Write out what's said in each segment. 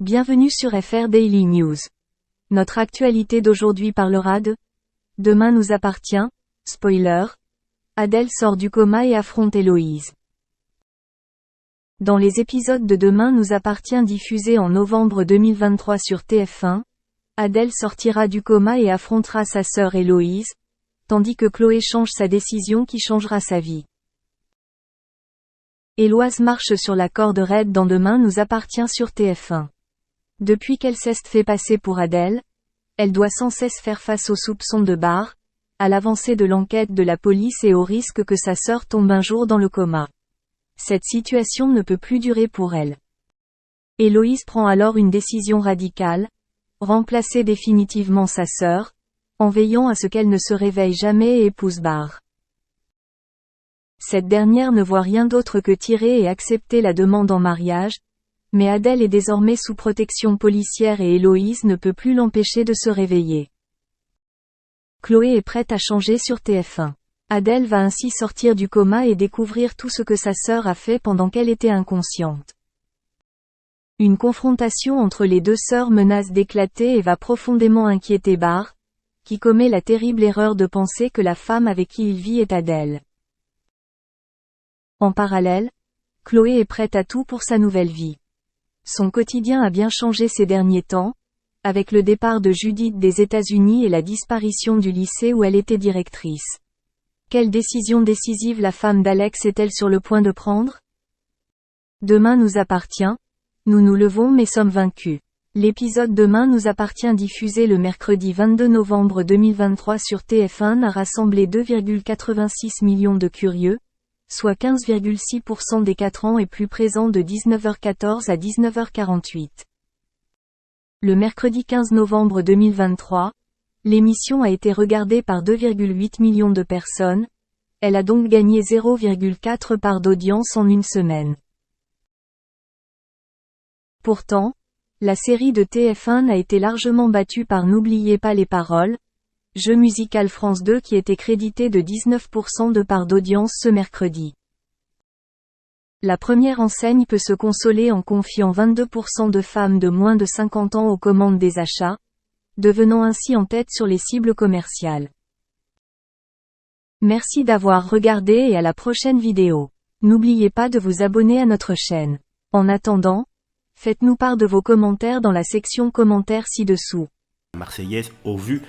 Bienvenue sur FR Daily News. Notre actualité d'aujourd'hui parlera de Demain nous appartient, spoiler. Adèle sort du coma et affronte Héloïse. Dans les épisodes de Demain nous appartient diffusés en novembre 2023 sur TF1, Adèle sortira du coma et affrontera sa sœur Héloïse, tandis que Chloé change sa décision qui changera sa vie. Héloïse marche sur la corde raide dans Demain nous appartient sur TF1. Depuis qu'elle s'est fait passer pour Adèle, elle doit sans cesse faire face aux soupçons de Barre, à l'avancée de l'enquête de la police et au risque que sa sœur tombe un jour dans le coma. Cette situation ne peut plus durer pour elle. Héloïse prend alors une décision radicale, remplacer définitivement sa sœur, en veillant à ce qu'elle ne se réveille jamais et épouse Barre. Cette dernière ne voit rien d'autre que tirer et accepter la demande en mariage, mais Adèle est désormais sous protection policière et Héloïse ne peut plus l'empêcher de se réveiller. Chloé est prête à changer sur TF1. Adèle va ainsi sortir du coma et découvrir tout ce que sa sœur a fait pendant qu'elle était inconsciente. Une confrontation entre les deux sœurs menace d'éclater et va profondément inquiéter Barre, qui commet la terrible erreur de penser que la femme avec qui il vit est Adèle. En parallèle, Chloé est prête à tout pour sa nouvelle vie. Son quotidien a bien changé ces derniers temps, avec le départ de Judith des États-Unis et la disparition du lycée où elle était directrice. Quelle décision décisive la femme d'Alex est-elle sur le point de prendre? Demain nous appartient, nous nous levons mais sommes vaincus. L'épisode Demain nous appartient diffusé le mercredi 22 novembre 2023 sur TF1 a rassemblé 2,86 millions de curieux, soit 15,6% des 4 ans et plus présents de 19h14 à 19h48. Le mercredi 15 novembre 2023, l'émission a été regardée par 2,8 millions de personnes, elle a donc gagné 0,4 parts d'audience en une semaine. Pourtant, la série de TF1 a été largement battue par N'oubliez pas les paroles, jeu musical France 2 qui était crédité de 19% de part d'audience ce mercredi. La première enseigne peut se consoler en confiant 22% de femmes de moins de 50 ans aux commandes des achats, devenant ainsi en tête sur les cibles commerciales. Merci d'avoir regardé et à la prochaine vidéo. N'oubliez pas de vous abonner à notre chaîne. En attendant, faites-nous part de vos commentaires dans la section commentaires ci-dessous. Marseillaise au vu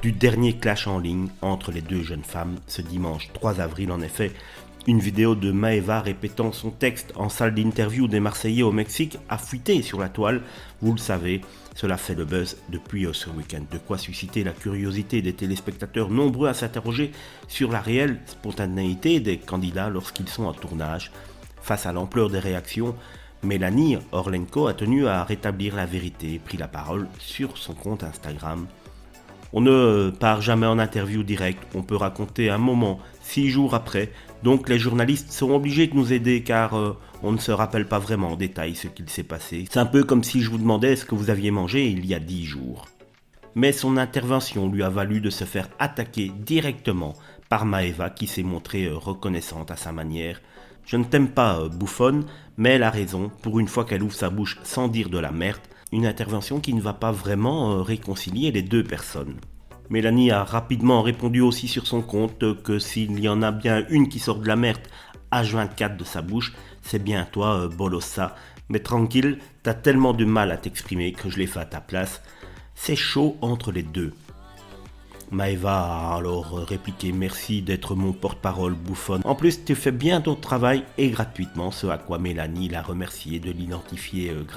du dernier clash en ligne entre les deux jeunes femmes ce dimanche 3 avril. En effet, une vidéo de Maëva répétant son texte en salle d'interview des Marseillais au Mexique a fuité sur la toile. Vous le savez, cela fait le buzz depuis ce week-end. De quoi susciter la curiosité des téléspectateurs nombreux à s'interroger sur la réelle spontanéité des candidats lorsqu'ils sont en tournage. Face à l'ampleur des réactions, Mélanie Orlenko a tenu à rétablir la vérité et pris la parole sur son compte Instagram. On ne part jamais en interview directe, on peut raconter un moment 6 jours après, donc les journalistes seront obligés de nous aider car on ne se rappelle pas vraiment en détail ce qu'il s'est passé. C'est un peu comme si je vous demandais ce que vous aviez mangé il y a 10 jours. Mais son intervention lui a valu de se faire attaquer directement par Maëva qui s'est montrée reconnaissante à sa manière. Je ne t'aime pas, bouffonne, mais elle a raison, pour une fois qu'elle ouvre sa bouche sans dire de la merde, une intervention qui ne va pas vraiment réconcilier les deux personnes. Mélanie a rapidement répondu aussi sur son compte que s'il y en a bien une qui sort de la merde H24 de sa bouche, c'est bien toi, Bolossa. Mais tranquille, t'as tellement de mal à t'exprimer que je l'ai fait à ta place. C'est chaud entre les deux. Maëva a alors répliqué « Merci d'être mon porte-parole, bouffonne. En plus, tu fais bien ton travail et gratuitement », ce à quoi Mélanie l'a remercié de l'identifier gratuitement.